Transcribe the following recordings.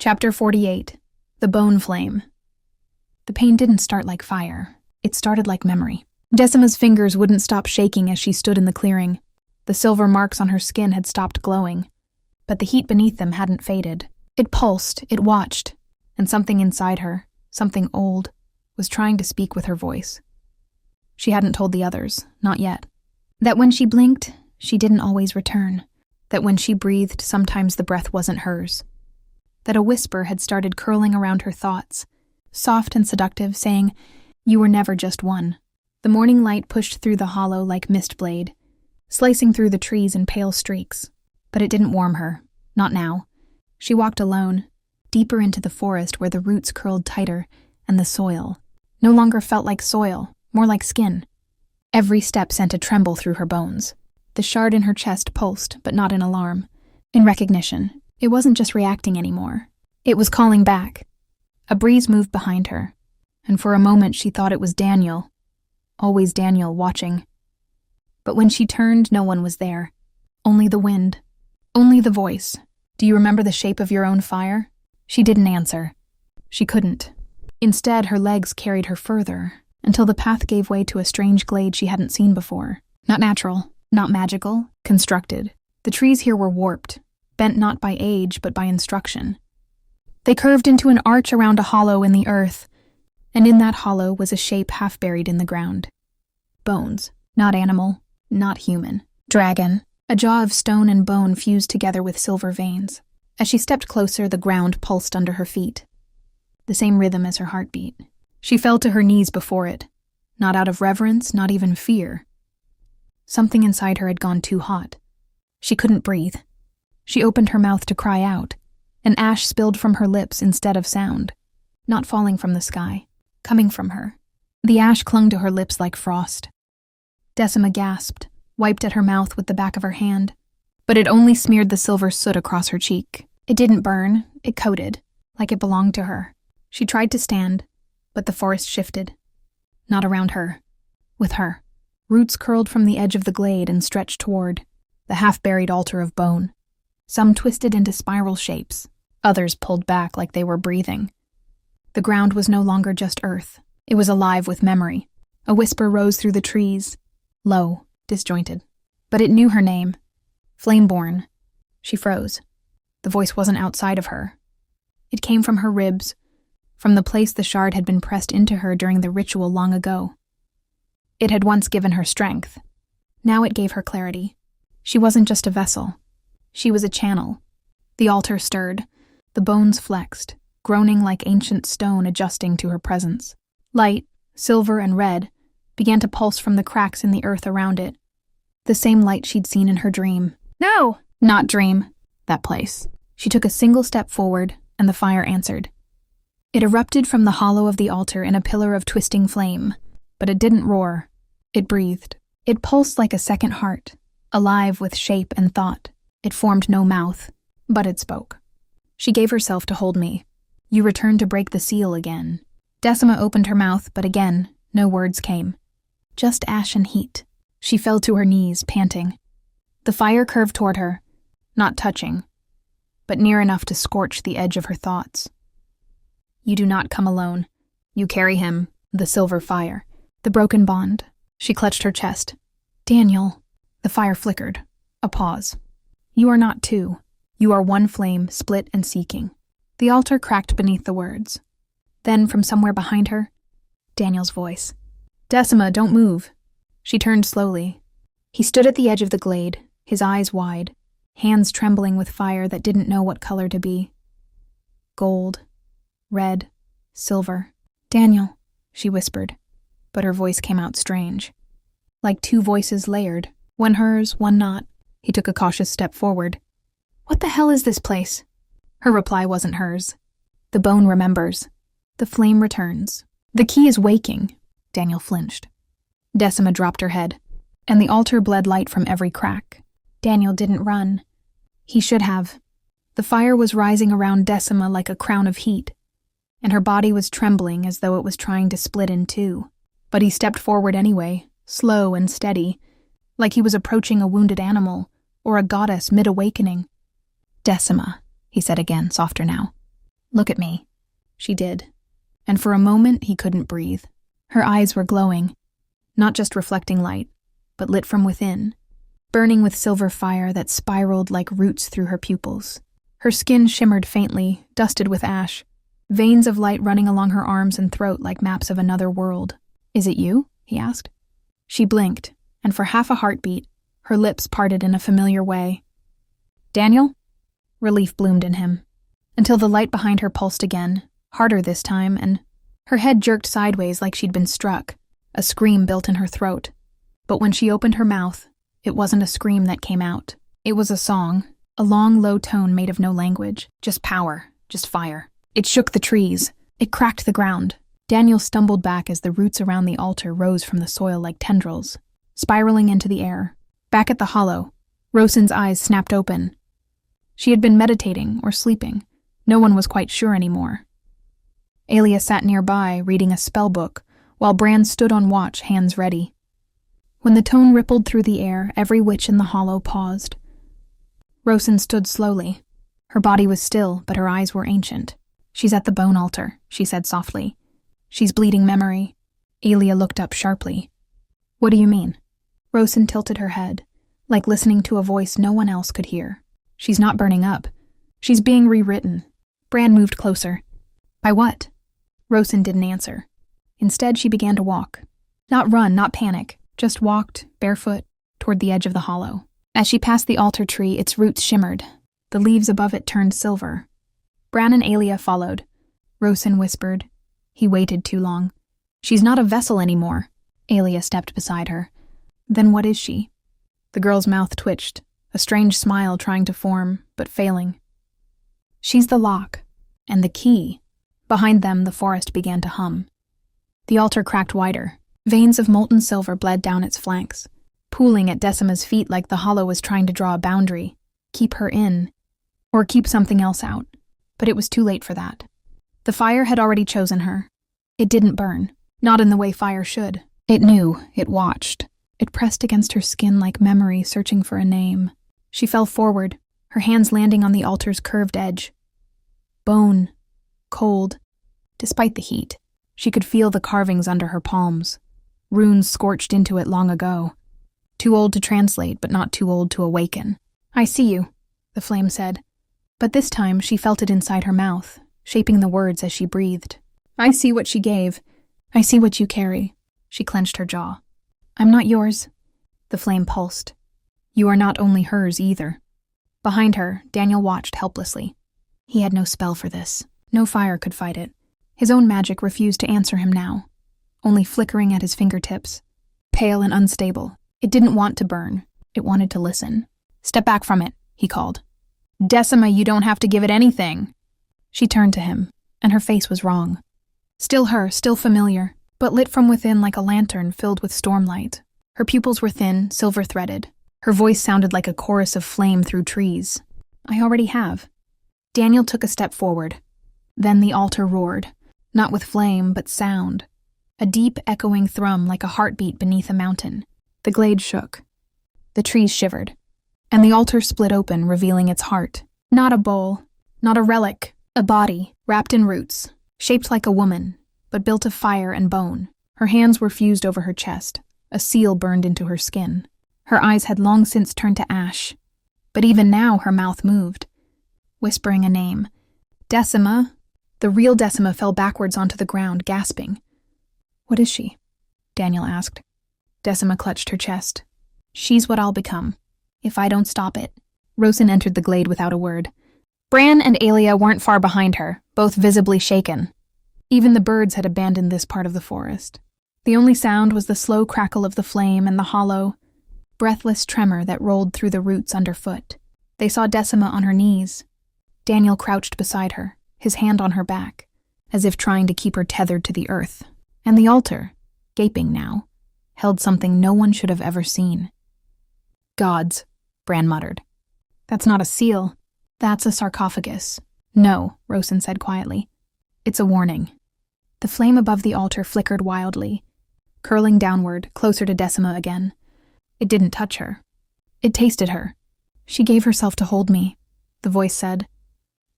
Chapter 48. The Bone Flame. The pain didn't start like fire. It started like memory. Decima's fingers wouldn't stop shaking as she stood in the clearing. The silver marks on her skin had stopped glowing, but the heat beneath them hadn't faded. It pulsed, it watched, and something inside her, something old, was trying to speak with her voice. She hadn't told the others, not yet. That when she blinked, she didn't always return. That when she breathed, sometimes the breath wasn't hers. That a whisper had started curling around her thoughts, soft and seductive, saying, "You were never just one." The morning light pushed through the hollow like mist blade, slicing through the trees in pale streaks. But it didn't warm her. Not now. She walked alone, deeper into the forest where the roots curled tighter, and the soil no longer felt like soil, more like skin. Every step sent a tremble through her bones. The shard in her chest pulsed, but not in alarm. In recognition. It wasn't just reacting anymore. It was calling back. A breeze moved behind her, and for a moment she thought it was Daniel. Always Daniel, watching. But when she turned, no one was there. Only the wind. Only the voice. "Do you remember the shape of your own fire?" She didn't answer. She couldn't. Instead, her legs carried her further, until the path gave way to a strange glade she hadn't seen before. Not natural, not magical, constructed. The trees here were warped, bent not by age but by instruction. They curved into an arch around a hollow in the earth, and in that hollow was a shape half buried in the ground. Bones, not animal, not human. Dragon, a jaw of stone and bone fused together with silver veins. As she stepped closer, the ground pulsed under her feet. The same rhythm as her heartbeat. She fell to her knees before it, not out of reverence, not even fear. Something inside her had gone too hot. She couldn't breathe. She opened her mouth to cry out, and ash spilled from her lips instead of sound, not falling from the sky, coming from her. The ash clung to her lips like frost. Decima gasped, wiped at her mouth with the back of her hand, but it only smeared the silver soot across her cheek. It didn't burn, it coated, like it belonged to her. She tried to stand, but the forest shifted. Not around her. With her. Roots curled from the edge of the glade and stretched toward the half-buried altar of bone. Some twisted into spiral shapes, others pulled back like they were breathing. The ground was no longer just earth. It was alive with memory. A whisper rose through the trees, low, disjointed. But it knew her name. Flameborn. She froze. The voice wasn't outside of her. It came from her ribs, from the place the shard had been pressed into her during the ritual long ago. It had once given her strength. Now it gave her clarity. She wasn't just a vessel. She was a channel. The altar stirred. The bones flexed, groaning like ancient stone adjusting to her presence. Light, silver and red, began to pulse from the cracks in the earth around it. The same light she'd seen in her dream. No! Not dream. That place. She took a single step forward, and the fire answered. It erupted from the hollow of the altar in a pillar of twisting flame, but it didn't roar. It breathed. It pulsed like a second heart, alive with shape and thought. It formed no mouth, but it spoke. She gave herself to hold me. You returned to break the seal again. Decima opened her mouth, but again, no words came. Just ash and heat. She fell to her knees, panting. The fire curved toward her, not touching, but near enough to scorch the edge of her thoughts. You do not come alone. You carry him, the silver fire, the broken bond. She clutched her chest. Daniel. The fire flickered. A pause. You are not two. You are one flame, split and seeking. The altar cracked beneath the words. Then, from somewhere behind her, Daniel's voice. Decima, don't move. She turned slowly. He stood at the edge of the glade, his eyes wide, hands trembling with fire that didn't know what color to be. Gold, red, silver. Daniel, she whispered, but her voice came out strange. Like two voices layered, one hers, one not. He took a cautious step forward. What the hell is this place? Her reply wasn't hers. The bone remembers. The flame returns. The key is waking. Daniel flinched. Decima dropped her head, and the altar bled light from every crack. Daniel didn't run. He should have. The fire was rising around Decima like a crown of heat, and her body was trembling as though it was trying to split in two. But he stepped forward anyway, slow and steady, like he was approaching a wounded animal or a goddess mid-awakening. Decima, he said again, softer now. Look at me. She did. And for a moment, he couldn't breathe. Her eyes were glowing, not just reflecting light, but lit from within, burning with silver fire that spiraled like roots through her pupils. Her skin shimmered faintly, dusted with ash, veins of light running along her arms and throat like maps of another world. Is it you? He asked. She blinked, and for half a heartbeat, her lips parted in a familiar way. Daniel? Relief bloomed in him, until the light behind her pulsed again, harder this time, and her head jerked sideways like she'd been struck. A scream built in her throat. But when she opened her mouth, it wasn't a scream that came out. It was a song, a long, low tone made of no language, just power, just fire. It shook the trees. It cracked the ground. Daniel stumbled back as the roots around the altar rose from the soil like tendrils, spiraling into the air. Back at the hollow, Rosen's eyes snapped open. She had been meditating or sleeping. No one was quite sure anymore. Aelia sat nearby, reading a spell book, while Bran stood on watch, hands ready. When the tone rippled through the air, every witch in the hollow paused. Rosen stood slowly. Her body was still, but her eyes were ancient. She's at the bone altar, she said softly. She's bleeding memory. Aelia looked up sharply. What do you mean? Rosen tilted her head, like listening to a voice no one else could hear. She's not burning up. She's being rewritten. Bran moved closer. By what? Rosen didn't answer. Instead, she began to walk. Not run, not panic, just walked, barefoot, toward the edge of the hollow. As she passed the altar tree, its roots shimmered. The leaves above it turned silver. Bran and Aelia followed. Rosen whispered. He waited too long. She's not a vessel anymore. Aelia stepped beside her. Then what is she? The girl's mouth twitched, a strange smile trying to form, but failing. She's the lock, and the key. Behind them, the forest began to hum. The altar cracked wider. Veins of molten silver bled down its flanks, pooling at Decima's feet like the hollow was trying to draw a boundary, keep her in, or keep something else out. But it was too late for that. The fire had already chosen her. It didn't burn, not in the way fire should. It knew, it watched. It pressed against her skin like memory searching for a name. She fell forward, her hands landing on the altar's curved edge. Bone. Cold. Despite the heat, she could feel the carvings under her palms. Runes scorched into it long ago. Too old to translate, but not too old to awaken. I see you, the flame said. But this time she felt it inside her mouth, shaping the words as she breathed. I see what she gave. I see what you carry. She clenched her jaw. I'm not yours. The flame pulsed. You are not only hers either. Behind her, Daniel watched helplessly. He had no spell for this. No fire could fight it. His own magic refused to answer him now, only flickering at his fingertips. Pale and unstable. It didn't want to burn. It wanted to listen. Step back from it, he called. Decima, you don't have to give it anything. She turned to him, and her face was wrong. Still her, still familiar, but lit from within like a lantern filled with stormlight. Her pupils were thin, silver-threaded. Her voice sounded like a chorus of flame through trees. I already have. Daniel took a step forward. Then the altar roared, not with flame, but sound. A deep, echoing thrum like a heartbeat beneath a mountain. The glade shook. The trees shivered, and the altar split open, revealing its heart. Not a bowl, not a relic, a body, wrapped in roots, shaped like a woman, but built of fire and bone. Her hands were fused over her chest, a seal burned into her skin. Her eyes had long since turned to ash, but even now her mouth moved, whispering a name. Decima. The real Decima fell backwards onto the ground, gasping. What is she? Daniel asked. Decima clutched her chest. She's what I'll become, if I don't stop it. Rosen entered the glade without a word. Bran and Aelia weren't far behind her, both visibly shaken. Even the birds had abandoned this part of the forest. The only sound was the slow crackle of the flame and the hollow, breathless tremor that rolled through the roots underfoot. They saw Decima on her knees. Daniel crouched beside her, his hand on her back, as if trying to keep her tethered to the earth. And the altar, gaping now, held something no one should have ever seen. Gods, Bran muttered. That's not a seal. That's a sarcophagus. No, Rosen said quietly. It's a warning. The flame above the altar flickered wildly, curling downward, closer to Decima again. It didn't touch her. It tasted her. She gave herself to hold me, the voice said.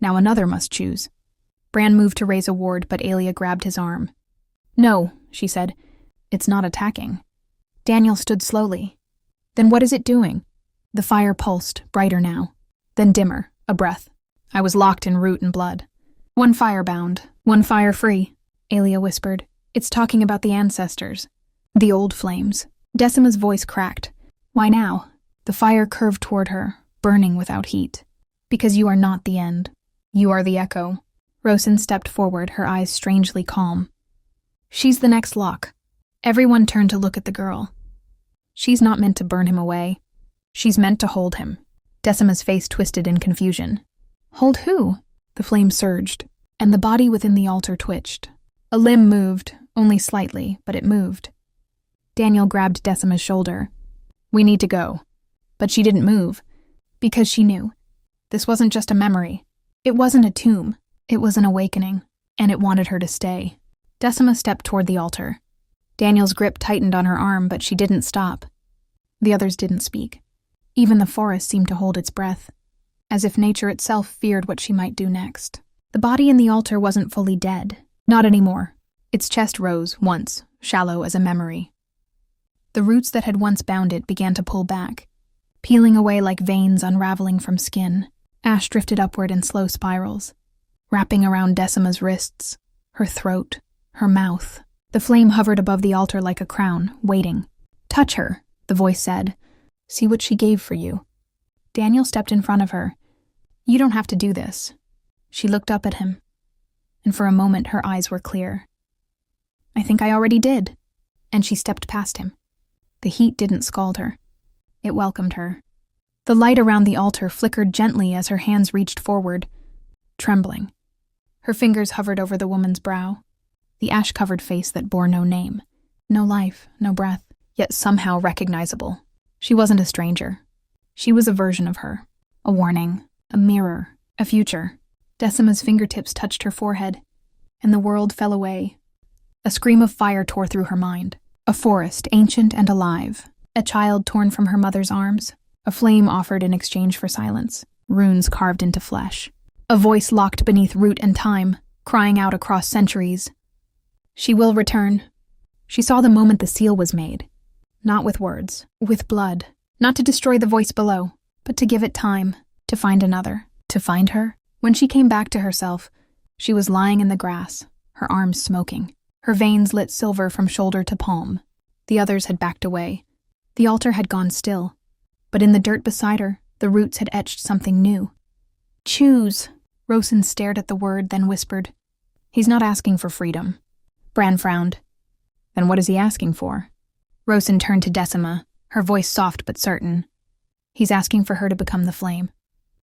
Now another must choose. Bran moved to raise a ward, but Aelia grabbed his arm. "No," she said. "It's not attacking." Daniel stood slowly. "Then what is it doing?" The fire pulsed, brighter now. Then dimmer, a breath. I was locked in root and blood. "One fire bound, one fire free," Aelia whispered. "It's talking about the ancestors. The old flames." Decima's voice cracked. "Why now?" The fire curved toward her, burning without heat. "Because you are not the end. You are the echo." Rosen stepped forward, her eyes strangely calm. "She's the next lock." Everyone turned to look at the girl. "She's not meant to burn him away. She's meant to hold him." Decima's face twisted in confusion. "Hold who?" The flame surged, and the body within the altar twitched. A limb moved, only slightly, but it moved. Daniel grabbed Decima's shoulder. "We need to go." But she didn't move, because she knew. This wasn't just a memory. It wasn't a tomb. It was an awakening, and it wanted her to stay. Decima stepped toward the altar. Daniel's grip tightened on her arm, but she didn't stop. The others didn't speak. Even the forest seemed to hold its breath, as if nature itself feared what she might do next. The body in the altar wasn't fully dead. Not anymore. Its chest rose, once, shallow as a memory. The roots that had once bound it began to pull back, peeling away like veins unraveling from skin. Ash drifted upward in slow spirals, wrapping around Decima's wrists, her throat, her mouth. The flame hovered above the altar like a crown, waiting. "Touch her," the voice said. "See what she gave for you." Daniel stepped in front of her. "You don't have to do this." She looked up at him, and for a moment her eyes were clear. "I think I already did." And she stepped past him. The heat didn't scald her. It welcomed her. The light around the altar flickered gently as her hands reached forward, trembling. Her fingers hovered over the woman's brow, the ash-covered face that bore no name, no life, no breath, yet somehow recognizable. She wasn't a stranger. She was a version of her, a warning, a mirror, a future. Decima's fingertips touched her forehead, and the world fell away. A scream of fire tore through her mind. A forest, ancient and alive. A child torn from her mother's arms. A flame offered in exchange for silence. Runes carved into flesh. A voice locked beneath root and time, crying out across centuries. She will return. She saw the moment the seal was made. Not with words, with blood. Not to destroy the voice below, but to give it time, to find another, to find her. When she came back to herself, she was lying in the grass, her arms smoking. Her veins lit silver from shoulder to palm. The others had backed away. The altar had gone still. But in the dirt beside her, the roots had etched something new. "Choose." Rosen stared at the word, then whispered, "He's not asking for freedom." Bran frowned. "Then what is he asking for?" Rosen turned to Decima, her voice soft but certain. "He's asking for her to become the flame."